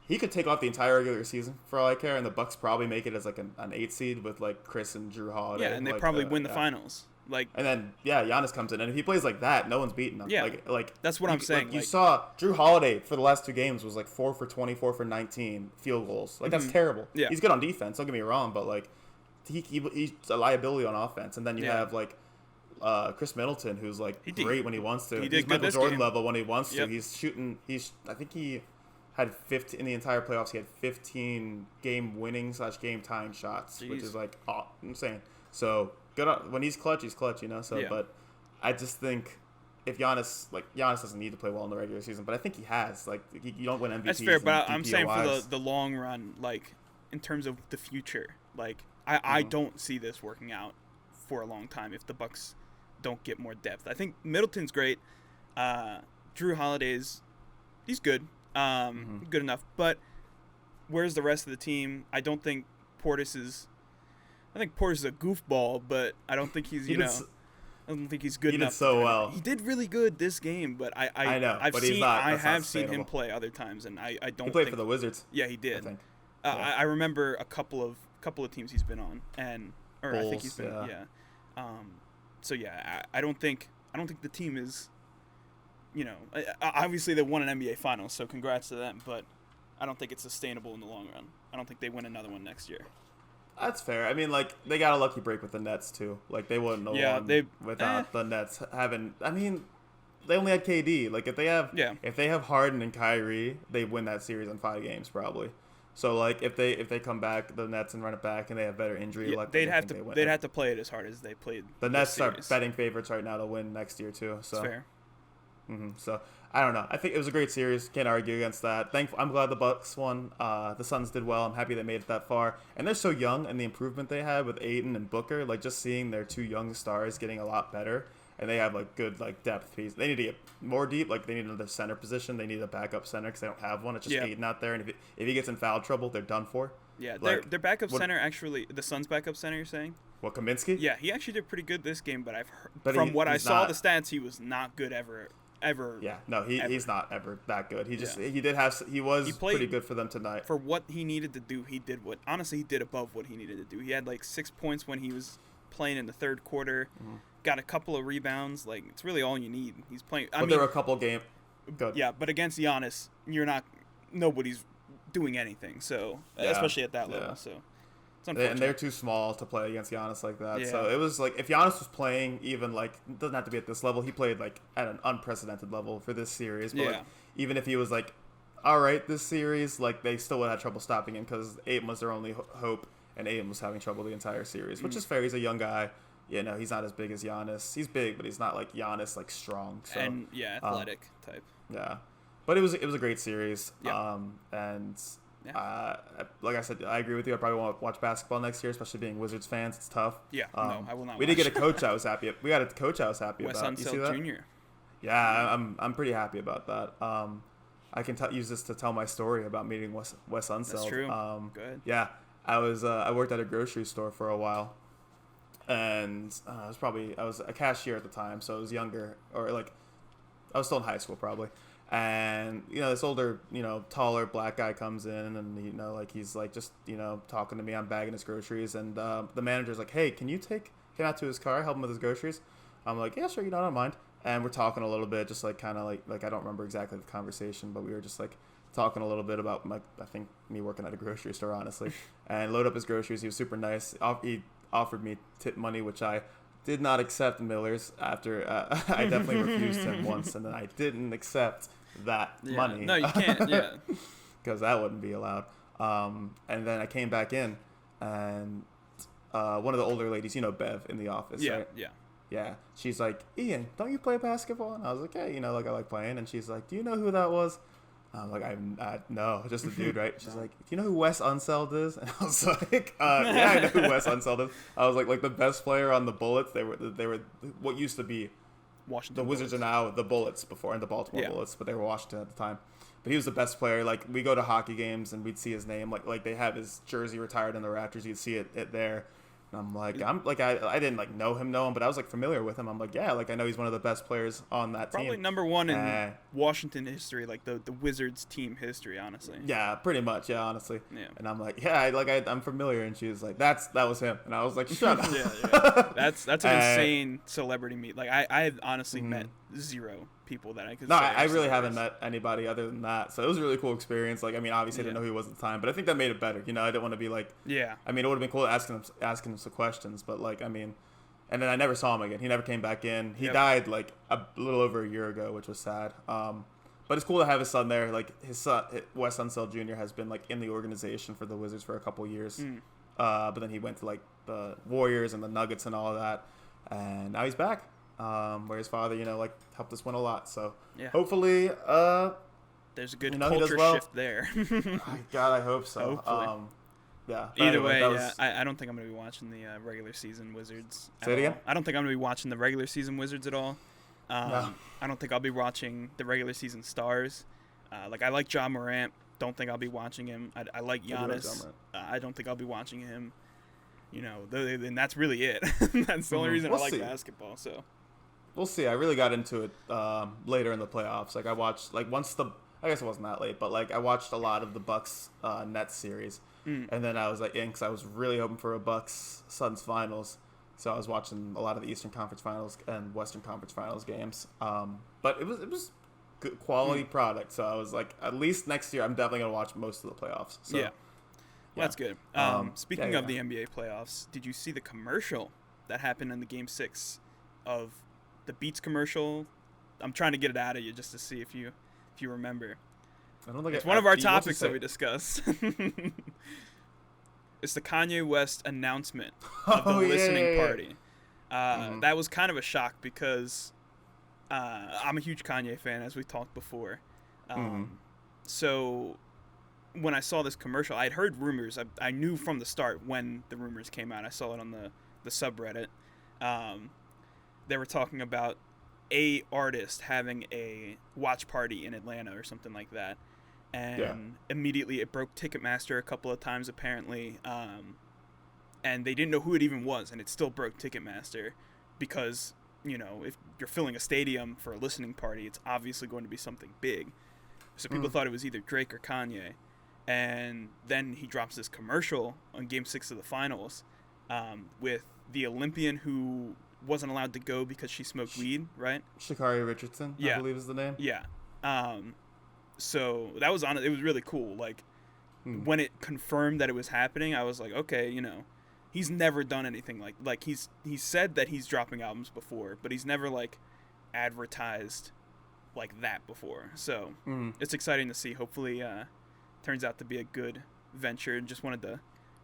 He could take off the entire regular season for all I care, and the Bucks probably make it as like an 8 seed with like Chris and Drew Holiday. Yeah, and they probably win the finals. Like, and then Giannis comes in, and if he plays like that, no one's beating him. Yeah, like that's what I'm saying. Like, you saw Drew Holiday for the last 2 games was like 4 for 24 for 19 field goals. Like that's terrible. Yeah, he's good on defense. Don't get me wrong, but like he's a liability on offense. And then you have like Chris Middleton, who's like great when he wants to. He's Michael Jordan level when he wants to. He's shooting. I think he had 15 in the entire playoffs. He had 15 game winning / game tying shots, which is like insane. So. Good when he's clutch, So, but I just think if Giannis doesn't need to play well in the regular season, but I think he has. Like you don't win MVPs. That's fair, but I'm saying for the long run, like in terms of the future, like I don't see this working out for a long time if the Bucks don't get more depth. I think Middleton's great. Drew Holiday's he's good, good enough. But where's the rest of the team? I don't think Portis is. I think Portis is a goofball, but I don't think he's I don't think he's good enough. He did so well. He did really good this game, but I know, I've but seen he's not, I have seen him play other times, and I don't. He played think, for the Wizards. Yeah, he did. I think. I remember a couple of teams he's been on, Bulls, I think he's been So I don't think the team is. Obviously they won an NBA Finals, so congrats to them, but I don't think it's sustainable in the long run. I don't think they win another one next year. That's fair. I mean, like, they got a lucky break with the Nets, too. Like, they wouldn't have won without the Nets having... I mean, they only had KD. Like, if they have Harden and Kyrie, they win that series in 5 games, probably. So, like, if they come back, the Nets, and run it back, and they have better injury luck, they'd have to play it as hard as they played the Nets are betting favorites right now to win next year, too. So. That's fair. So I don't know. I think it was a great series. Can't argue against that. I'm glad the Bucks won. The Suns did well. I'm happy they made it that far. And they're so young, and the improvement they had with Ayton and Booker, like just seeing their 2 young stars getting a lot better, and they have like good like depth piece. They need to get more deep. Like they need another center position. They need a backup center because they don't have one. It's just Aiden out there, and if he gets in foul trouble, they're done for. Yeah, like, their backup center actually, the Suns' backup center. You're saying? What, Kaminsky? Yeah, he actually did pretty good this game, but I've heard, from what I saw the stats, he was not good ever. Yeah, no, he's not ever that good. He just he was pretty good for them tonight. For what he needed to do, he did he did above what he needed to do. He had like 6 points when he was playing in the third quarter. Got a couple of rebounds. Like it's really all you need. He's playing. I mean, there were a couple games. Good. Yeah, but against Giannis, nobody's doing anything. So especially at that level. So it's unfortunate. And they're too small to play against Giannis like that. Yeah. So it was like if Giannis was playing even like it doesn't have to be at this level. He played like at an unprecedented level for this series. But like, even if he was like, all right, this series, like they still would have trouble stopping him because Ayton was their only hope, and Ayton was having trouble the entire series, which is fair. He's a young guy. He's not as big as Giannis. He's big, but he's not like Giannis, like strong. So, and athletic type. Yeah, but it was a great series. Yeah. Like I said, I agree with you. I probably won't watch basketball next year, especially being Wizards fans. It's tough. Yeah, no, I will not. We did get a coach I was happy. We got a coach I was happy Wes about. Unseld Jr. Yeah, I'm pretty happy about that. I can use this to tell my story about meeting Wes Unseld. That's true. Good. Yeah, I worked at a grocery store for a while, and I was a cashier at the time, so I was younger, or like I was still in high school probably. And this older, taller black guy comes in, and he's like just talking to me. I'm bagging his groceries, and the manager's like, "Hey, can you take him out to his car, help him with his groceries?" I'm like, "Yeah, sure, I don't mind." And we're talking a little bit, just like kind of like I don't remember exactly the conversation, but we were just like talking a little bit about I think me working at a grocery store, honestly. And load up his groceries. He was super nice. He offered me tip money, which I did not accept Miller's after I definitely refused him once, and then I didn't accept that money. No, you can't. Yeah, because that wouldn't be allowed. And then I came back in, and one of the older ladies, Bev in the office, right? Yeah. She's like, "Ian, don't you play basketball?" And I was like, "Yeah, I like playing." And she's like, "Do you know who that was?" I'm like, no, just a dude, right? She's like, "Do you know who Wes Unseld is?" And I was like, "Yeah, I know who Wes Unseld is." I was like the best player on the Bullets. They were what used to be Washington. The Wizards Bullets. are now the Bullets before, and the Baltimore Bullets, but they were Washington at the time. But he was the best player. Like we go to hockey games and we'd see his name, like they have his jersey retired in the rafters. You'd see it there. And I didn't know him, but I was like familiar with him. I'm like, yeah, like I know he's one of the best players on that team. Probably number one in Washington history, like the Wizards team history, honestly. Yeah, pretty much. Yeah, honestly. Yeah. And I'm like, yeah, I'm familiar. And she was like, that was him. And I was like, shut up. Yeah. That's an insane celebrity meet. Like I had honestly met zero people that I could. No, I really haven't met anybody other than that. So it was a really cool experience. Like, I mean, obviously I didn't know who he was at the time, but I think that made it better. I didn't want to be like, I mean, it would have been cool asking him some questions, but like, I mean, and then I never saw him again. He never came back in. He died like a little over a year ago, which was sad. But it's cool to have his son there. Like his son, Wes Unseld Jr. has been like in the organization for the Wizards for a couple years. But then he went to like the Warriors and the Nuggets and all of that, and now he's back. Where his father, helped us win a lot. So hopefully, there's a good culture shift there. God, I hope so. Hopefully. Yeah. Either way, I don't think I'm going to be watching the regular season Wizards. Say it again? I don't think I'm going to be watching the regular season Wizards at all. No. I don't think I'll be watching the regular season Stars. I like Ja Morant. Don't think I'll be watching him. I like Giannis. I don't think I'll be watching him. And that's really it. That's the only reason I like basketball. So. We'll see. I really got into it later in the playoffs. Like I watched, I guess it wasn't that late, but like I watched a lot of the Bucks Nets series, and then I was like, because I was really hoping for a Bucks Suns finals, so I was watching a lot of the Eastern Conference Finals and Western Conference Finals games. But it was good quality product, so I was like, at least next year I'm definitely gonna watch most of the playoffs. So, yeah. That's good. Speaking of the NBA playoffs, did you see the commercial that happened in the Game 6 of the Beats commercial? I'm trying to get it out of you just to see if you remember. I don't think it's one of our topics that we discuss. It's the Kanye West announcement of the listening party. That was kind of a shock because I'm a huge Kanye fan, as we talked before. So when I saw this commercial, I'd heard rumors. I knew from the start when the rumors came out. I saw it on the subreddit. they were talking about a artist having a watch party in Atlanta or something like that, and immediately it broke Ticketmaster a couple of times apparently, and they didn't know who it even was, and it still broke Ticketmaster because, you know, if you're filling a stadium for a listening party, it's obviously going to be something big. So people thought it was either Drake or Kanye, and then he drops this commercial on Game 6 of the finals, with the Olympian who wasn't allowed to go because she smoked weed, right? Sha'Carri Richardson, I believe is the name. Yeah. So that was it was really cool. Like, when it confirmed that it was happening, I was like, okay, you know, he's never done anything like he said that he's dropping albums before, but he's never like advertised like that before. So it's exciting to see. Hopefully, turns out to be a good venture. Just wanted to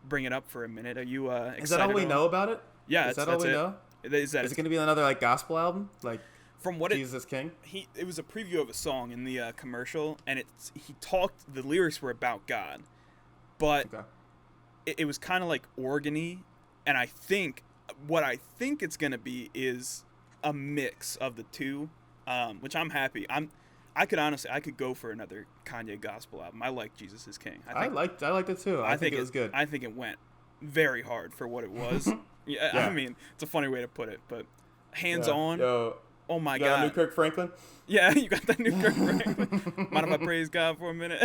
bring it up for a minute. Are you excited? Is that all we know about it? Yeah, is that all we know? Is it going to be another like gospel album, like from what Jesus King? It was a preview of a song in the commercial, and the lyrics were about God, but it was kind of like organy, and I think it's going to be is a mix of the two, which I'm happy. I could go for another Kanye gospel album. I like Jesus is King. I liked it too. I think it was good. I think it went very hard for what it was. Yeah, I mean, it's a funny way to put it, but hands on. Yo, oh my God. God. Got a new Kirk Franklin? Yeah, you got that new Kirk Franklin. Mind if I praise God for a minute?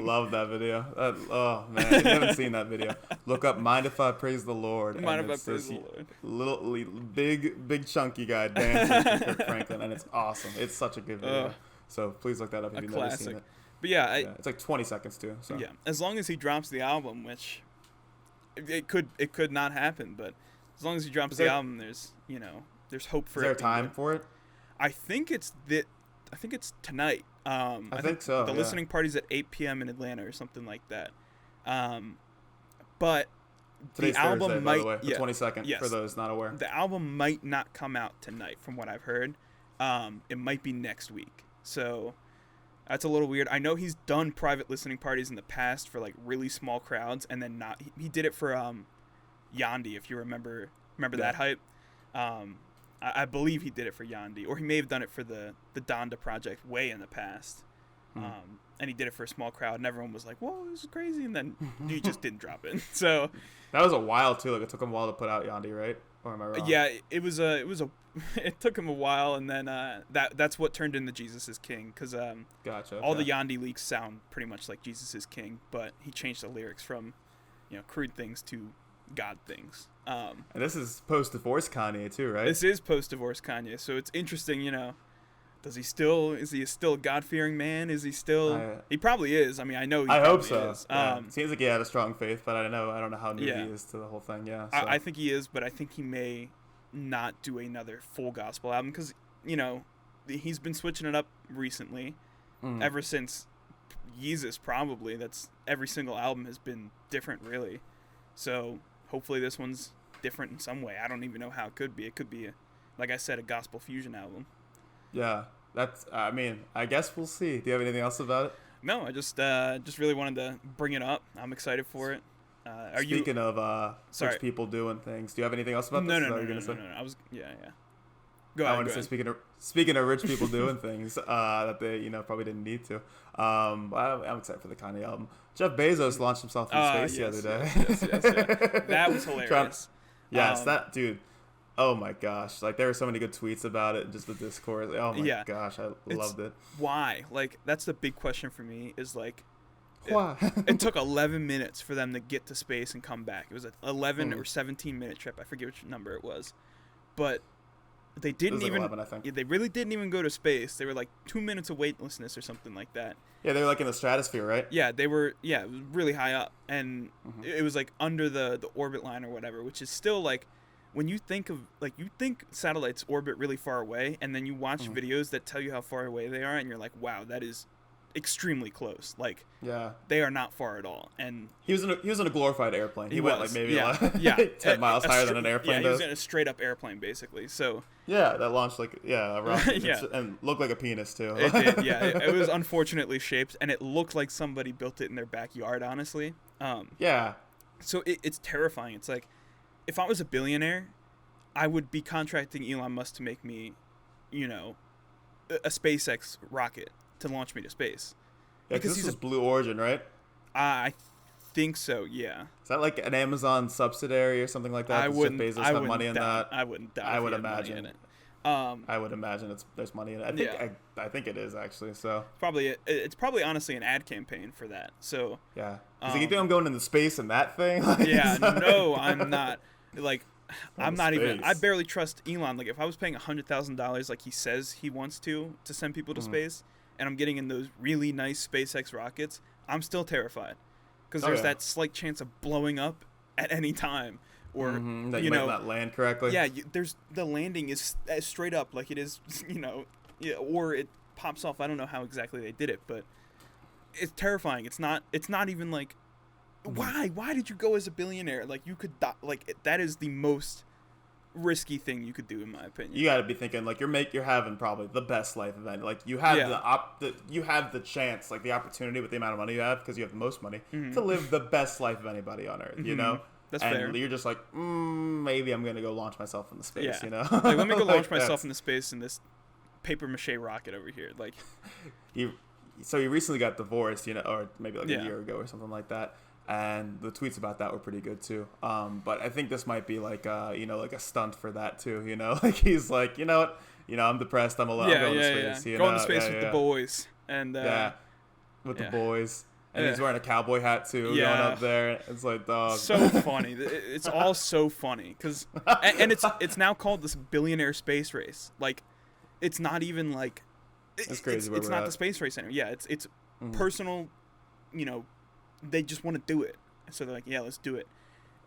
Love that video. Oh man, if you haven't seen that video, look up "Mind If I Praise the Lord." Mind if I praise the Lord? Little big chunky guy dancing to Kirk Franklin, and it's awesome. It's such a good video. So please look that up if you've never seen it. But yeah, it's like 20 seconds too. So. Yeah, as long as he drops the album, which it could not happen, but as long as he drops the album, there's hope for it. Is there time for it? I think it's tonight. I think so. The listening party's at 8 p.m. in Atlanta or something like that. But today's the album Thursday, might, by the way, the 22nd, for those not aware. The album might not come out tonight, from what I've heard. It might be next week. So that's a little weird. I know he's done private listening parties in the past for like really small crowds, and then not. He did it for Yandi, if you remember that hype. I believe he did it for Yandi, or he may have done it for the Donda project way in the past. And he did it for a small crowd, and everyone was like, "Whoa, this is crazy!" And then he just didn't drop it. So that was a while too. Like it took him a while to put out Yandi, right? Or am I wrong? Yeah, it took him a while, and then that's what turned into Jesus is King, because gotcha. All the Yandi leaks sound pretty much like Jesus is King, but he changed the lyrics from crude things to God things. And this is post-divorce Kanye too, right? This is post-divorce Kanye, so it's interesting. Is he still a God-fearing man? Is he still? He probably is. I mean, I know. I hope so. Is. Seems like he had a strong faith, but I don't know how new he is to the whole thing. Yeah, so. I think he is, but I think he may not do another full gospel album because he's been switching it up recently, ever since Yeezus. Probably that's every single album has been different, really. So hopefully this one's different in some way. I don't even know how it could be. It could be, like I said, a gospel fusion album. Yeah, that's. I mean, I guess we'll see. Do you have anything else about it? No, I just really wanted to bring it up. I'm excited for it. Speaking of rich people doing things, do you have anything else about this? No. I was Go ahead. I want to say speaking of rich people doing things that they probably didn't need to. I'm excited for the Kanye album. Jeff Bezos launched himself in space the other day. Yes. That was hilarious. That dude. Oh my gosh! Like there were so many good tweets about it, just the discourse. Oh my gosh, I loved it. Why? Like that's the big question for me. Is like, why? It took 11 minutes for them to get to space and come back. It was an 11 or 17-minute trip. I forget which number it was, but they didn't even. 11, I think. They really didn't even go to space. They were like 2 minutes of weightlessness or something like that. Yeah, they were like in the stratosphere, right? Yeah, they were. Yeah, it was really high up, and it was like under the orbit line or whatever, which is still like. When you think of, like, you think satellites orbit really far away, and then you watch videos that tell you how far away they are, and you're like, wow, that is extremely close. Like, they are not far at all. And he was in a glorified airplane. He went, like, maybe 10 miles higher than an airplane does. He was in a straight-up airplane, basically. So yeah, that launched, like, a rocket. And looked like a penis, too. It did, yeah. It was unfortunately shaped, and it looked like somebody built it in their backyard, honestly. Yeah. So it's terrifying. It's like, if I was a billionaire, I would be contracting Elon Musk to make me, you know, a SpaceX rocket to launch me to space. Yeah, because this was Blue Origin, right? I think so. Yeah. Is that like an Amazon subsidiary or something like that? I wouldn't. Jeff Bezos I have wouldn't money in doubt, that. I wouldn't doubt. I would if he had imagine. money in it. I would imagine there's money in it. I think I think it is actually. So it's probably honestly an ad campaign for that. So yeah, because you think I'm going into space in that thing? Like, yeah, no, I'm not. Like, I'm not space. even. I barely trust Elon. Like, if I was paying $100,000, like he says he wants to send people to space, and I'm getting in those really nice SpaceX rockets, I'm still terrified because there's that slight chance of blowing up at any time. Or that you might not land correctly. Yeah, there's the landing is straight up like it is, or it pops off. I don't know how exactly they did it, but it's terrifying. It's not even like why did you go as a billionaire? Like you could die, like that is the most risky thing you could do in my opinion. You got to be thinking like you're having probably the best life event. Like you have you have the chance, like the opportunity with the amount of money you have because you have the most money to live the best life of anybody on earth. You know. That's and fair. You're just like, maybe I'm going to go launch myself into space, you know? Like, let me go launch myself into space in this paper mache rocket over here. Like, So he recently got divorced, or maybe like a year ago or something like that. And the tweets about that were pretty good too. But I think this might be like, like a stunt for that too, Like he's like, you know what? I'm depressed. I'm alone. I'm going to space. Going to space with the boys. And, with the boys. And he's wearing a cowboy hat, too, going up there. It's like, dog. So funny. It's all so funny. And it's now called this billionaire space race. Like, it's not even like... It's crazy It's not the space race anymore. Yeah, it's personal, they just want to do it. So they're like, yeah, let's do it.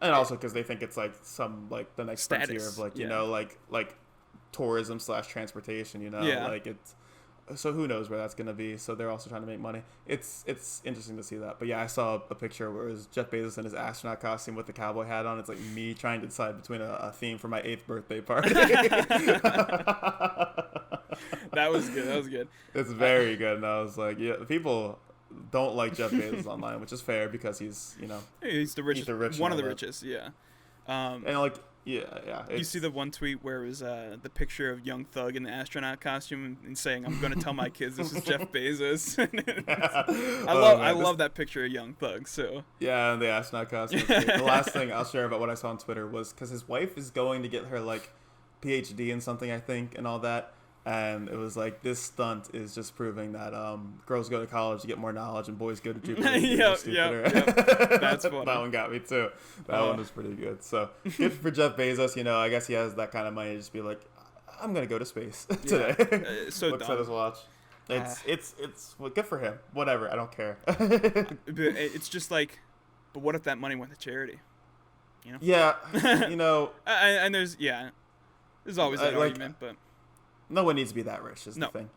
And also because they think it's like some, like, the next frontier of, like, like tourism / transportation, Like, it's... So who knows where that's going to be. So they're also trying to make money. It's interesting to see that. But yeah, I saw a picture where it was Jeff Bezos in his astronaut costume with the cowboy hat on. It's like me trying to decide between a theme for my 8th birthday party. That was good. It's very good. And I was like, yeah, people don't like Jeff Bezos online, which is fair because he's, he's the richest, one of the richest. Yeah. And like, yeah. You see the one tweet where it was the picture of Young Thug in the astronaut costume and saying, "I'm going to tell my kids this is Jeff Bezos." I love that picture of Young Thug. So yeah, the astronaut costume. The last thing I'll share about what I saw on Twitter was because his wife is going to get her like PhD in something, I think, and all that. And it was like, this stunt is just proving that girls go to college to get more knowledge and boys go to Jupiter. Yep. That's funny. That one got me too. That one was pretty good. So good for Jeff Bezos. I guess he has that kind of money to just be like, I'm going to go to space today. So looks at his watch. It's well, good for him. Whatever. I don't care. It's just like, but what if that money went to charity? Yeah. And there's always that argument, but. No one needs to be that rich is the thing.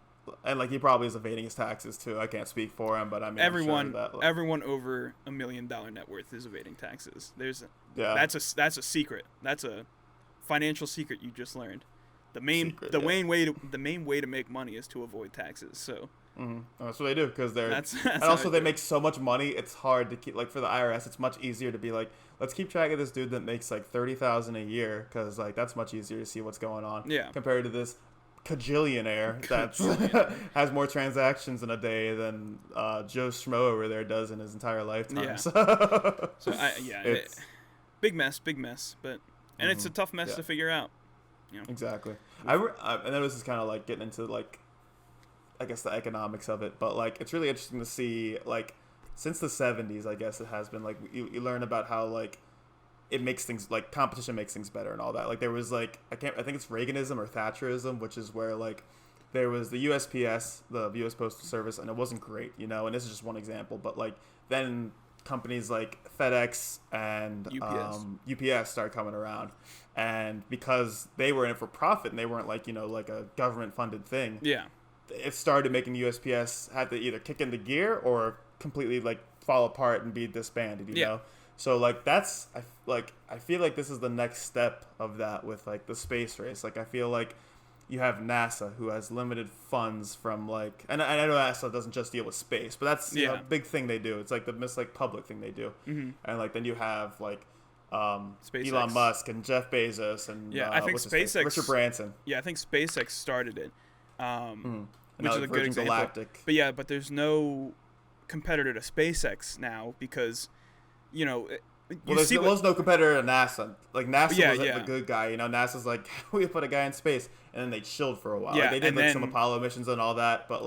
And like he probably is evading his taxes too. I can't speak for him, but I mean everyone everyone over $1 million net worth is evading taxes. That's a secret. That's a financial secret you just learned. The main way to make money is to avoid taxes. So that's what they do because and also they make so much money. It's hard to keep, like for the IRS. It's much easier to be like, let's keep track of this dude that makes like $30,000 a year because like that's much easier to see what's going on. Yeah. Compared to this Kajillionaire that has more transactions in a day than Joe Schmo over there does in his entire lifetime. Yeah. It's big mess, but it's a tough mess to figure out. Exactly. I know this is kind of like getting into like, I guess the economics of it, but like it's really interesting to see like since the 70s, I guess it has been like you learn about how like it makes things like competition makes things better and all that. Like there was like I think it's Reaganism or Thatcherism, which is where like there was the USPS, the U.S. Postal Service, and it wasn't great, and this is just one example. But like then companies like FedEx and UPS started coming around, and because they were in it for profit and they weren't like like a government funded thing. Yeah, it started making USPS had to either kick into gear or completely like fall apart and be disbanded. You know. So like that's I feel like this is the next step of that with like the space race. Like I feel like you have NASA who has limited funds from like and I know NASA doesn't just deal with space, but that's a big thing they do. It's like the most like public thing they do. And like then you have like SpaceX. Elon Musk and Jeff Bezos and I think SpaceX. Richard Branson. Yeah, I think SpaceX started it, which is a good example. Galactic. But there's no competitor to SpaceX now because, there's no competitor to NASA. Like NASA was the good guy. NASA's like, we put a guy in space, and then they chilled for a while. Like, they did some Apollo missions and all that, but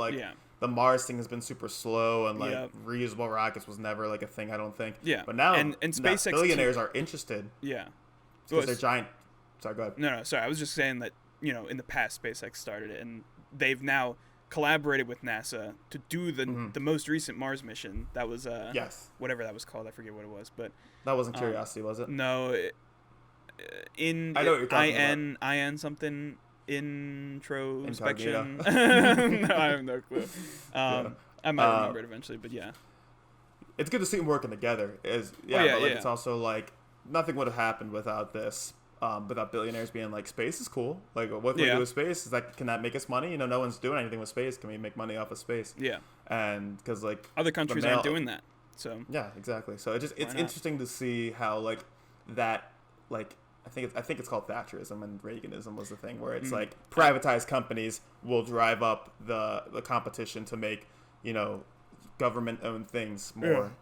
the Mars thing has been super slow, and reusable rockets was never like a thing. I don't think. Yeah. But now, and SpaceX billionaires are interested. Yeah. Because they're giant. Sorry, go ahead. No, sorry. I was just saying that in the past SpaceX started it, and they've now collaborated with NASA to do the most recent Mars mission. That was whatever that was called. I forget what it was, but that wasn't Curiosity, was it? No, I know what you're talking about. IN something introspection. No, I have no clue. I might remember it eventually, but yeah. It's good to see them working together. It's also like nothing would have happened without this. Without billionaires being like, space is cool. Like, what can we do with space? Can that make us money? No one's doing anything with space. Can we make money off of space? Yeah. And because like other countries aren't doing that. So yeah, exactly. So it's interesting to see how like that like I think it's called Thatcherism, and Reaganism was the thing where it's like privatized companies will drive up the competition to make government owned things more.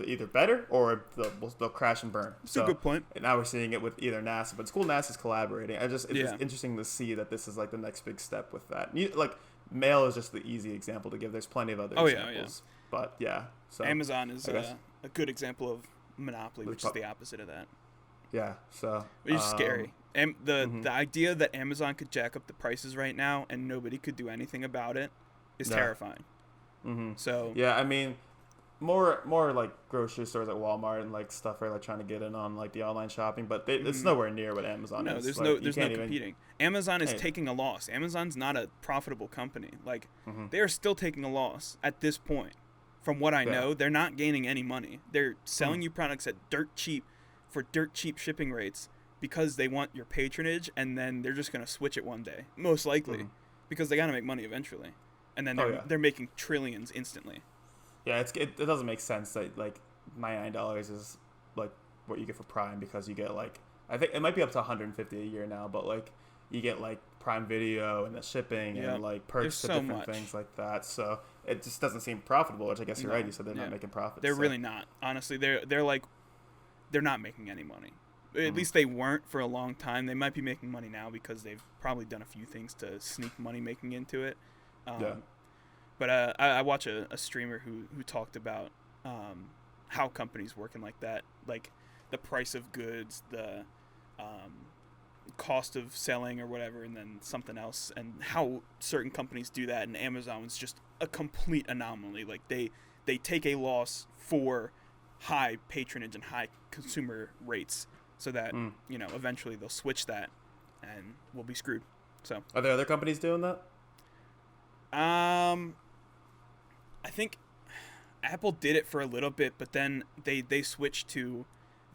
Either better or they'll crash and burn. That's a good point. And now we're seeing it with either NASA, but it's cool NASA's collaborating. It's interesting to see that this is like the next big step with that. Like mail is just the easy example to give. There's plenty of other examples. But so Amazon is a good example of monopoly, which is the opposite of that. Yeah, so which is scary. And the idea that Amazon could jack up the prices right now and nobody could do anything about it is terrifying. So yeah, I mean, more like grocery stores like Walmart and like stuff are like trying to get in on like the online shopping, but it's nowhere near what Amazon is. There's no competing. Amazon is taking a loss. Amazon's not a profitable company. Like they are still taking a loss at this point. From what I know, they're not gaining any money. They're selling you products at dirt cheap shipping rates because they want your patronage, and then they're just going to switch it one day, most likely, because they got to make money eventually. And then they're making trillions instantly. Yeah, it doesn't make sense that like $99 is like what you get for Prime, because you get like, I think it might be up to $150 a year now, but like you get like Prime Video and the shipping and like perks to different things like that. So it just doesn't seem profitable, which I guess you're right. You said they're not making profits. They're really not. Honestly, they're like, they're not making any money. At least they weren't for a long time. They might be making money now because they've probably done a few things to sneak money making into it. But I watch a streamer who talked about how companies working like that, like the price of goods, the cost of selling or whatever, and then something else, and how certain companies do that. And Amazon was just a complete anomaly. Like they take a loss for high patronage and high consumer rates, so that eventually they'll switch that, and we'll be screwed. So are there other companies doing that? I think Apple did it for a little bit, but then they switched to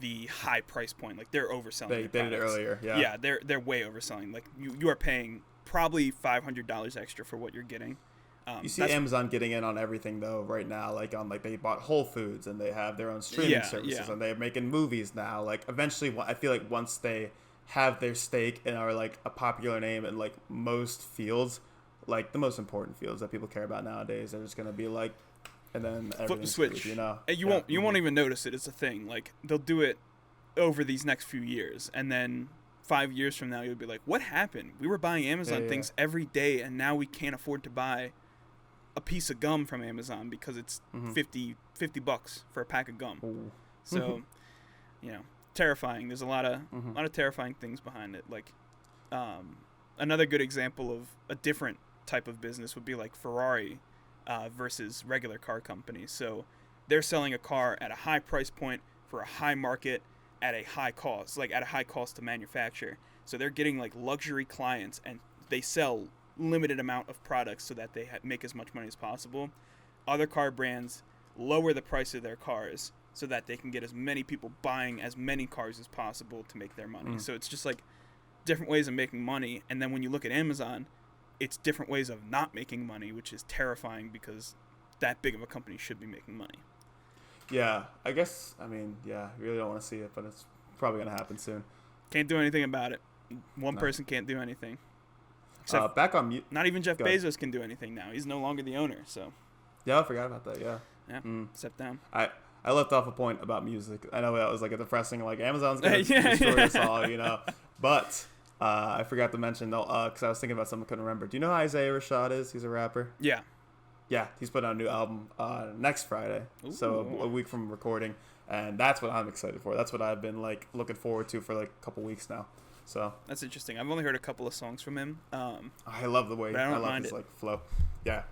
the high price point. Like they're overselling. They did it earlier. Yeah. Yeah, they're way overselling. Like you are paying probably $500 extra for what you're getting. You see Amazon getting in on everything though right now. Like they bought Whole Foods, and they have their own streaming services, and they're making movies now. Like eventually, I feel like once they have their stake and are like a popular name in like most fields, like the most important fields that people care about nowadays, they're just gonna be like, and then flip the switch. And you won't even notice it. It's a thing. Like they'll do it over these next few years, and then 5 years from now you'll be like, what happened? We were buying Amazon things every day, and now we can't afford to buy a piece of gum from Amazon because it's $50 for a pack of gum. Ooh. So terrifying. There's a lot of terrifying things behind it. Like another good example of a different type of business would be like Ferrari versus regular car companies. So they're selling a car at a high price point for a high market at a high cost, like at a high cost to manufacture. So they're getting like luxury clients, and they sell limited amount of products so that they make as much money as possible. Other car brands lower the price of their cars so that they can get as many people buying as many cars as possible to make their money. So it's just like different ways of making money. And then when you look at Amazon, it's different ways of not making money, which is terrifying because that big of a company should be making money. Yeah, I guess, I mean, yeah, I really don't want to see it, but it's probably gonna happen soon. Can't do anything about it. One person can't do anything. Except, back on mute. Not even Jeff Bezos can do anything now. He's no longer the owner. So. Yeah, I forgot about that. Yeah. Yeah. Step down. I left off a point about music. I know that was like a depressing, like Amazon's gonna destroy us all, you know. But I forgot to mention though, because I was thinking about something I couldn't remember. Do you know who Isaiah Rashad is? He's a rapper. Yeah. Yeah, he's putting out a new album next Friday. Ooh. So a week from recording, and that's what I'm excited for. That's what I've been like looking forward to for like a couple weeks now. So that's interesting. I've only heard a couple of songs from him. I love the way I love his like flow. Yeah.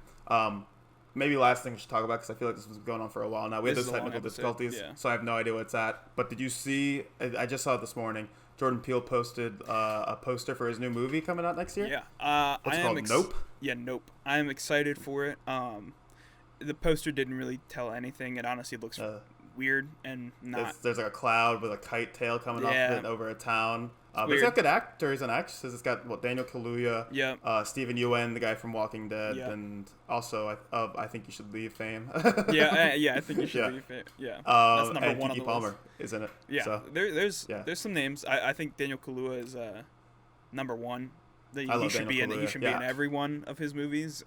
Maybe last thing we should talk about, because I feel like this was going on for a while now. We had those technical difficulties, so I have no idea what it's at. But did you see? I just saw it this morning. Jordan Peele posted a poster for his new movie coming out next year. Yeah. What's it called? Nope. Yeah, Nope. I am excited for it. The poster didn't really tell anything. It honestly looks weird and not. There's like a cloud with a kite tail coming off it over a town. But it's got good actors and actresses. It's got Daniel Kaluuya, Stephen Yeun, the guy from Walking Dead, and also I think you should leave fame. I think you should leave fame. Yeah, that's number one on the Palmer list. Is in it. Yeah, so, there's some names. I think Daniel Kaluuya is number one. He should be in every one of his movies.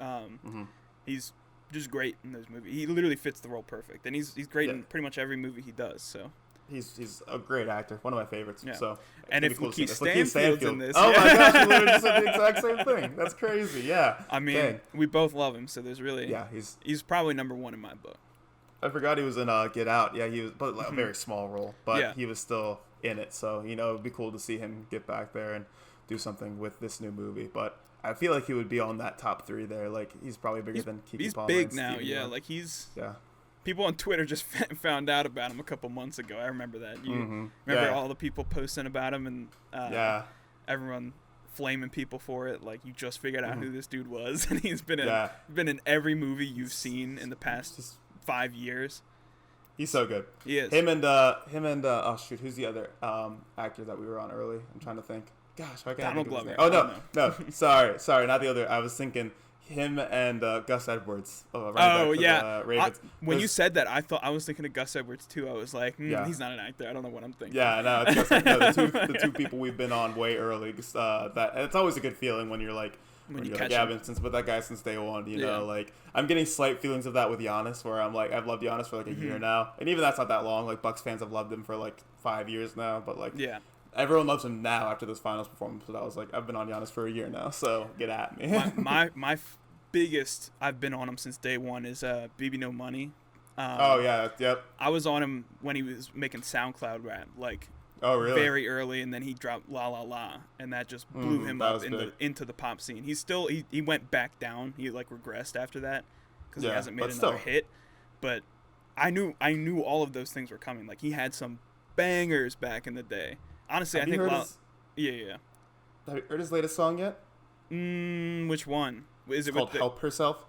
He's just great in those movies. He literally fits the role perfect, and he's great in pretty much every movie he does. So. He's a great actor, one of my favorites. Yeah. So, and if Lakeith Stanfield's in this, my gosh, we literally just said the exact same thing. That's crazy. Yeah. I mean, we both love him, so there's really he's probably number one in my book. I forgot he was in Get Out. Yeah, he was, but a very small role, but he was still in it. So it'd be cool to see him get back there and do something with this new movie. But I feel like he would be on that top 3 there. Like he's probably bigger than Keke Palmer. He's big now. Yeah, like he's. Yeah. People on Twitter just found out about him a couple months ago. I remember that. You remember all the people posting about him and everyone flaming people for it. Like, you just figured out who this dude was, and he's been in every movie you've seen in the past 5 years. He's so good. He is. Him and oh shoot, who's the other actor that we were on early? I'm trying to think. Gosh, I can't think of his name. Oh no, sorry, not the other. I was thinking. Him and Gus Edwards. Ravens. When you said that, I was thinking of Gus Edwards too. I was like, he's not an actor. I don't know what I'm thinking. Yeah, no, it's the two people we've been on way early. That it's always a good feeling when you're like, when you catch him. I've been with that guy since day one. You know, like I'm getting slight feelings of that with Giannis, where I'm like, I've loved Giannis for like a year now, and even that's not that long. Like Bucks fans have loved him for like 5 years now, but like everyone loves him now after this finals performance. But I was like, I've been on Giannis for a year now, so get at me. my biggest I've been on him since day one is BB No Money. I was on him when he was making SoundCloud rap, like very early, and then he dropped La La La, and that just blew him up into the pop scene. He went back down. He like regressed after that because he hasn't made another hit. But I knew all of those things were coming. Like he had some bangers back in the day. Honestly, Have you heard Have you heard his latest song yet? Which one? Is it called Help Herself?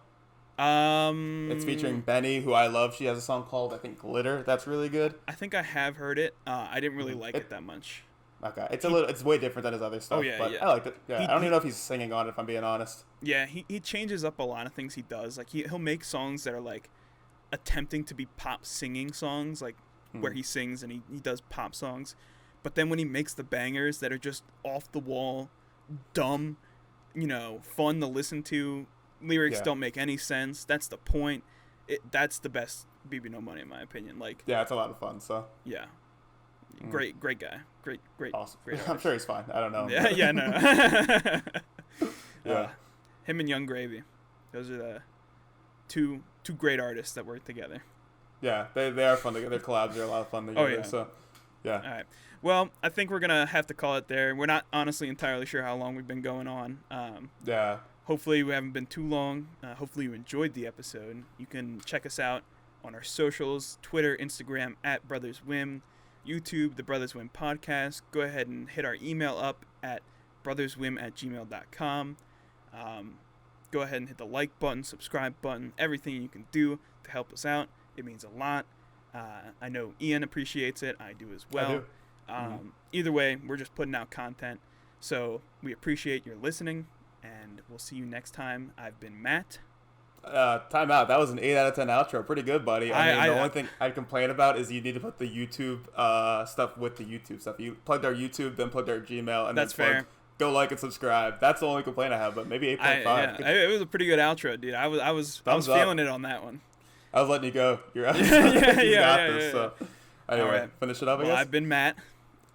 It's featuring Benny, who I love. She has a song called, I think, Glitter. That's really good. I think I have heard it. I didn't really like it that much. Okay, it's way different than his other stuff. But I liked it. Yeah, I don't even know if he's singing on it, if I'm being honest. Yeah, he changes up a lot of things he does. Like he'll make songs that are like attempting to be pop singing songs, like where he sings and he does pop songs. But then when he makes the bangers that are just off the wall, dumb, fun to listen to, lyrics don't make any sense. That's the point. That's the best BB No Money in my opinion. Like it's a lot of fun. So great guy, great, awesome. Great I'm sure he's fine. I don't know. No. Him and Young Gravy, those are the two great artists that work together. Yeah, they are fun together. Their collabs are a lot of fun together. So yeah. All right. Well, I think we're gonna have to call it there. We're not honestly entirely sure how long we've been going on. Hopefully we haven't been too long. Hopefully you enjoyed the episode. You can check us out on our socials, Twitter, Instagram, @BrothersWhim, YouTube, the Brothers Whimm Podcast. Go ahead and hit our email up at brotherswhim@gmail.com. Go ahead and hit the like button, subscribe button, everything you can do to help us out. It means a lot. I know Ian appreciates it. I do as well. I do. Either way, we're just putting out content. So we appreciate your listening, and we'll see you next time. I've been Matt. Time out. That was an 8 out of 10 outro. Pretty good, buddy. The only thing I'd complain about is you need to put the YouTube stuff with the YouTube stuff. You plugged our YouTube, then plugged our Gmail, and that's then fair. Go like and subscribe. That's the only complaint I have. But maybe 8.5. It was a pretty good outro, dude. I was feeling it on that one. I was letting you go. You're out. Yeah. So anyway, right. Finish it up. I guess. I've been Matt,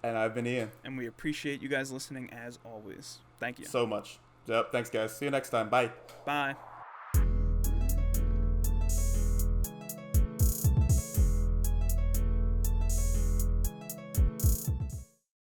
and I've been Ian, and we appreciate you guys listening as always. Thank you so much. Yep. Thanks, guys. See you next time. Bye. Bye.